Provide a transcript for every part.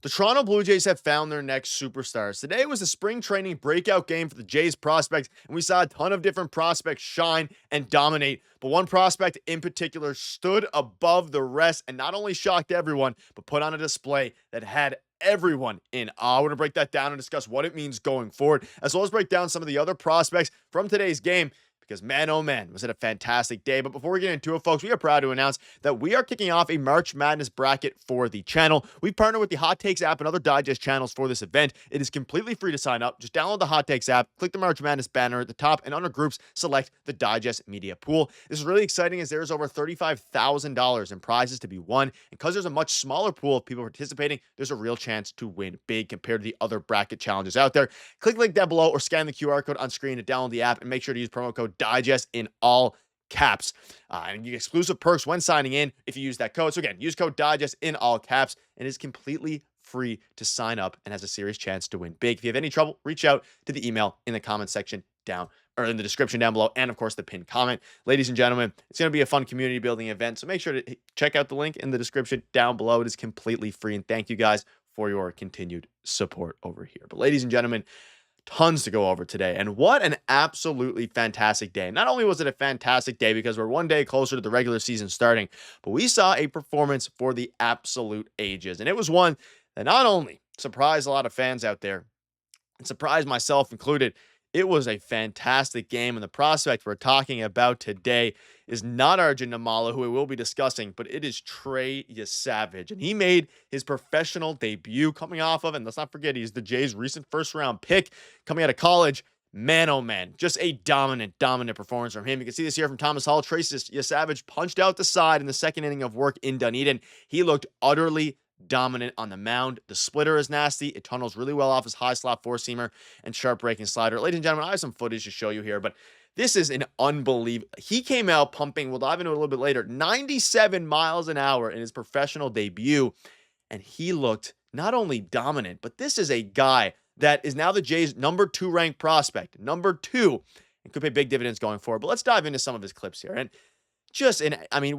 The Toronto Blue Jays have found their next superstars. Today was a spring training breakout game for the Jays prospects, and we saw a ton of different prospects shine and dominate. But one prospect in particular stood above the rest and not only shocked everyone, but put on a display that had everyone in awe. I want to break that down and discuss what it means going forward, as well as break down some of the other prospects from today's game. Because man, oh man, was it a fantastic day. But before we get into it, folks, we are proud to announce that we are kicking off a March Madness bracket for the channel. We've partnered with the Hot Takes app and other digest channels for this event. It is completely free to sign up. Just download the Hot Takes app, click the March Madness banner at the top, and under groups, select the digest media pool. This is really exciting as there's over $35,000 in prizes to be won. And because there's a much smaller pool of people participating, there's a real chance to win big compared to the other bracket challenges out there. Click the link down below or scan the QR code on screen to download the app, and make sure to use promo code digest in all caps. And you get exclusive perks when signing in if you use that code. So again, use code digest in all caps, and it's completely free to sign up and has a serious chance to win big. If you have any trouble, reach out to the email in the comment section down or in the description down below, and of course the pinned comment. Ladies and gentlemen, it's going to be a fun community building event, so make sure to check out the link in the description down below. It is completely free, and thank you guys for your continued support over here. But ladies and gentlemen, tons to go over today, and what an absolutely fantastic day. Not only was it a fantastic day because we're one day closer to the regular season starting, but we saw a performance for the absolute ages, and it was one that not only surprised a lot of fans out there and surprised myself included. It was a fantastic game, and the prospect we're talking about today is not Arjun Namala, who we will be discussing, but it is Trey Yesavage, and he made his professional debut coming off of, and let's not forget, he's the Jays' recent first-round pick coming out of college. Man, oh man, just a dominant performance from him. You can see this here from Thomas Hall. Trey Yesavage punched out the side in the second inning of work in Dunedin. He looked utterly dominant on the mound. The splitter is nasty. It tunnels really well off his high slot four-seamer and sharp breaking slider. Ladies and gentlemen, I have some footage to show you here, but this is an unbelievable. He came out pumping, we'll dive into it a little bit later, 97 miles an hour in his professional debut, and he looked not only dominant, but this is a guy that is now the Jays' number 2 ranked prospect. Number 2, and could pay big dividends going forward. But let's dive into some of his clips here. And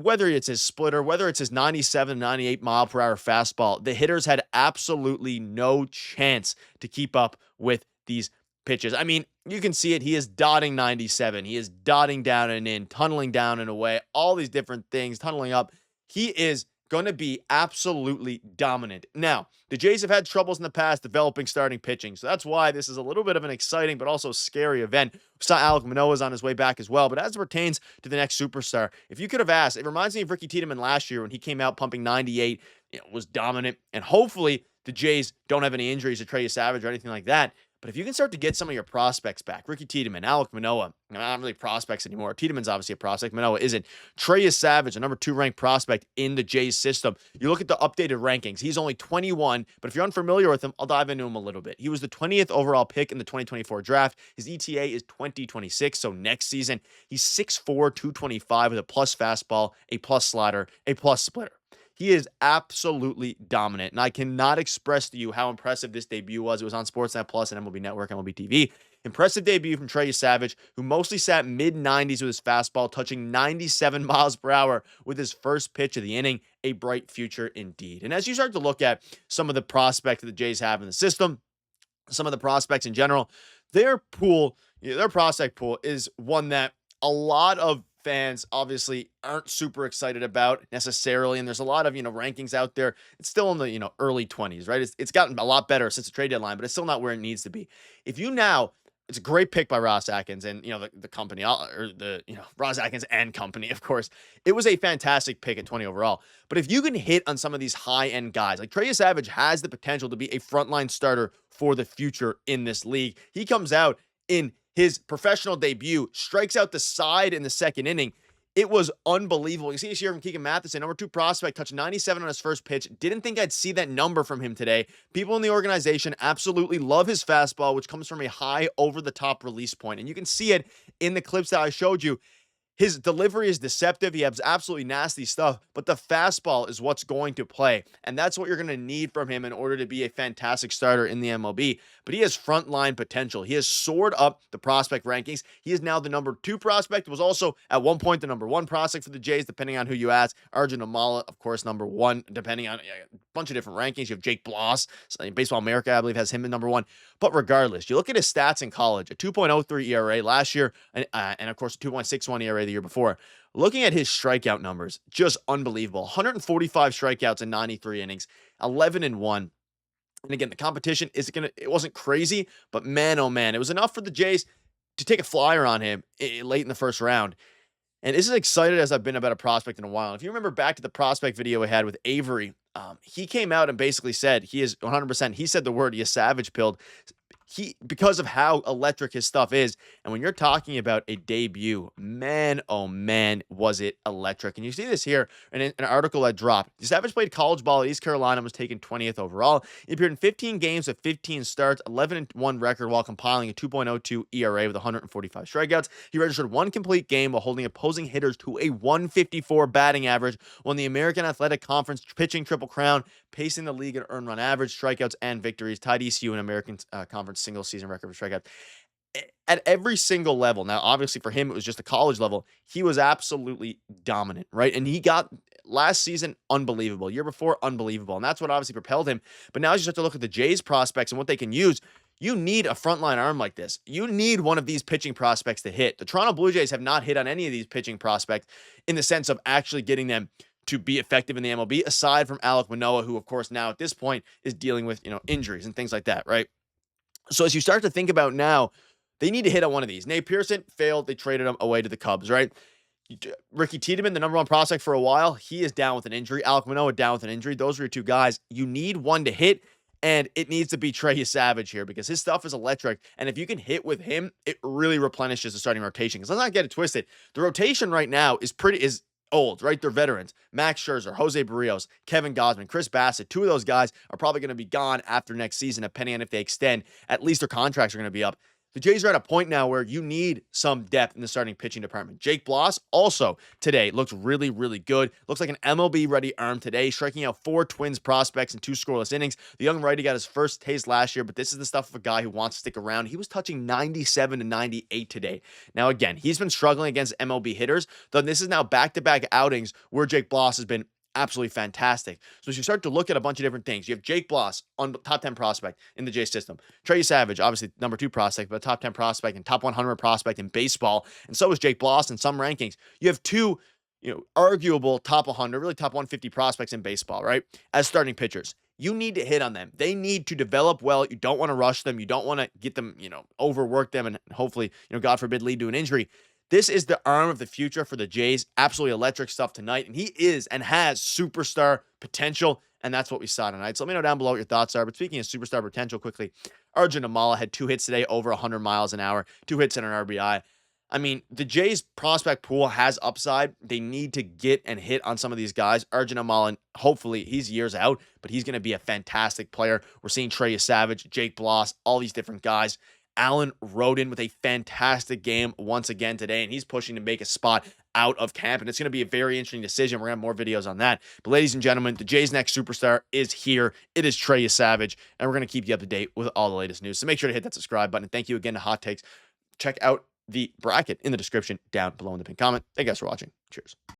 whether it's his splitter, whether it's his 97, 98 mile per hour fastball, the hitters had absolutely no chance to keep up with these pitches. I mean, you can see it. He is dotting 97. He is dotting down and in, tunneling down and away, all these different things, tunneling up. He is going to be absolutely dominant. Now, the Jays have had troubles in the past developing starting pitching, so that's why this is a little bit of an exciting but also scary event. We saw Alek Manoah is on his way back as well, but as it pertains to the next superstar, if you could have asked, it reminds me of Ricky Tiedemann last year when he came out pumping 98, was dominant, and hopefully the Jays don't have any injuries to Trey Yesavage or anything like that. But if you can start to get some of your prospects back, Ricky Tiedemann, Alek Manoah, not really prospects anymore. Tiedemann's obviously a prospect. Manoah isn't. Trey Yesavage, a number 2 ranked prospect in the Jays system. You look at the updated rankings. He's only 21, but if you're unfamiliar with him, I'll dive into him a little bit. He was the 20th overall pick in the 2024 draft. His ETA is 2026, so next season, he's 6'4", 225 with a plus fastball, a plus slider, a plus splitter. He is absolutely dominant, and I cannot express to you how impressive this debut was. It was on Sportsnet Plus and MLB Network, MLB TV. Impressive debut from Trey Yesavage, who mostly sat mid-90s with his fastball, touching 97 miles per hour with his first pitch of the inning. A bright future indeed. And as you start to look at some of the prospects that the Jays have in the system, some of the prospects in general, their prospect pool is one that a lot of fans obviously aren't super excited about necessarily, and there's a lot of rankings out there. It's still in the early 20s, right? It's gotten a lot better since the trade deadline, but it's still not where it needs to be. It's a great pick by Ross Atkins and the company, or Ross Atkins and company, of course. It was a fantastic pick at 20 overall. But if you can hit on some of these high-end guys, like Trey Yesavage has the potential to be a frontline starter for the future in this league. He comes out in his professional debut, strikes out the side in the second inning. It was unbelievable. You see this here from Keegan Matheson, number 2 prospect, touched 97 on his first pitch. Didn't think I'd see that number from him today. People in the organization absolutely love his fastball, which comes from a high over-the-top release point. And you can see it in the clips that I showed you. His delivery is deceptive. He has absolutely nasty stuff, but the fastball is what's going to play. And that's what you're going to need from him in order to be a fantastic starter in the MLB. But he has frontline potential. He has soared up the prospect rankings. He is now the #2 prospect. Was also at one point the #1 prospect for the Jays, depending on who you ask. Arjun Amala, of course, #1, depending on a bunch of different rankings. You have Jake Bloss. Baseball America, I believe, has him at #1. But regardless, you look at his stats in college, a 2.03 ERA last year, and of course, a 2.61 ERA the year before. Looking at his strikeout numbers, just unbelievable. 145 strikeouts in 93 innings, 11-1. And again, the competition it wasn't crazy, but man, oh man, it was enough for the Jays to take a flyer on him late in the first round. And as excited as I've been about a prospect in a while. If you remember back to the prospect video I had with Avery, he came out and basically said he is 100%. He said the word Yesavage pilled. Because of how electric his stuff is. And when you're talking about a debut, man, oh man, was it electric. And you see this here in an article that dropped. Yesavage played college ball at East Carolina and was taken 20th overall. He appeared in 15 games with 15 starts, 11-1 record while compiling a 2.02 ERA with 145 strikeouts. He registered one complete game while holding opposing hitters to a 154 batting average, won the American Athletic Conference pitching triple crown, pacing the league in earned run average, strikeouts, and victories, tied ECU in American Conference single season record for strikeouts. At every single level. Now, obviously for him, it was just a college level. He was absolutely dominant, right? And he got last season unbelievable. Year before, unbelievable. And that's what obviously propelled him. But now as you start to look at the Jays prospects and what they can use, you need a frontline arm like this. You need one of these pitching prospects to hit. The Toronto Blue Jays have not hit on any of these pitching prospects in the sense of actually getting them to be effective in the MLB, aside from Alek Manoah, who, of course, now at this point is dealing with, injuries and things like that, right? So as you start to think about now, they need to hit on one of these. Nate Pearson failed. They traded him away to the Cubs, right? Ricky Tiedemann, the #1 prospect for a while, he is down with an injury. Alek Manoah down with an injury. Those are your two guys. You need one to hit, and it needs to be Trey Yesavage here because his stuff is electric. And if you can hit with him, it really replenishes the starting rotation. Because let's not get it twisted. The rotation right now is old, right? They're veterans. Max Scherzer, José Berríos, Kevin Gausman, Chris Bassett. Two of those guys are probably going to be gone after next season, depending on if they extend. At least their contracts are going to be up. The Jays are at a point now where you need some depth in the starting pitching department. Jake Bloss also today looks really, really good. Looks like an MLB-ready arm today, striking out 4 Twins prospects in 2 scoreless innings. The young righty got his first taste last year, but this is the stuff of a guy who wants to stick around. He was touching 97-98 today. Now, again, he's been struggling against MLB hitters, though this is now back-to-back outings where Jake Bloss has been absolutely fantastic. So as you start to look at a bunch of different things, you have Jake Bloss on top 10 prospect in the J system. Trey Yesavage, obviously #2 prospect, but a top 10 prospect and top 100 prospect in baseball. And so is Jake Bloss in some rankings. You have two, arguable top 100, really top 150 prospects in baseball, right? As starting pitchers. You need to hit on them. They need to develop well. You don't want to rush them. You don't want to get them, overwork them and hopefully, God forbid, lead to an injury. This is the arm of the future for the Jays. Absolutely electric stuff tonight. And he is and has superstar potential. And that's what we saw tonight. So let me know down below what your thoughts are. But speaking of superstar potential quickly, Arjun Amala had 2 hits today over 100 miles an hour, 2 hits and an RBI. I mean, the Jays prospect pool has upside. They need to get and hit on some of these guys. Arjun Amala, hopefully he's years out, but he's going to be a fantastic player. We're seeing Trey Yesavage, Jake Bloss, all these different guys. Allen rode in with a fantastic game once again today, and he's pushing to make a spot out of camp, and it's going to be a very interesting decision. We're going to have more videos on that. But ladies and gentlemen, the Jays' next superstar is here. It is Trey Yesavage, and we're going to keep you up to date with all the latest news. So make sure to hit that subscribe button. Thank you again to Hot Takes. Check out the bracket in the description down below in the pinned comment. Thank you guys for watching. Cheers.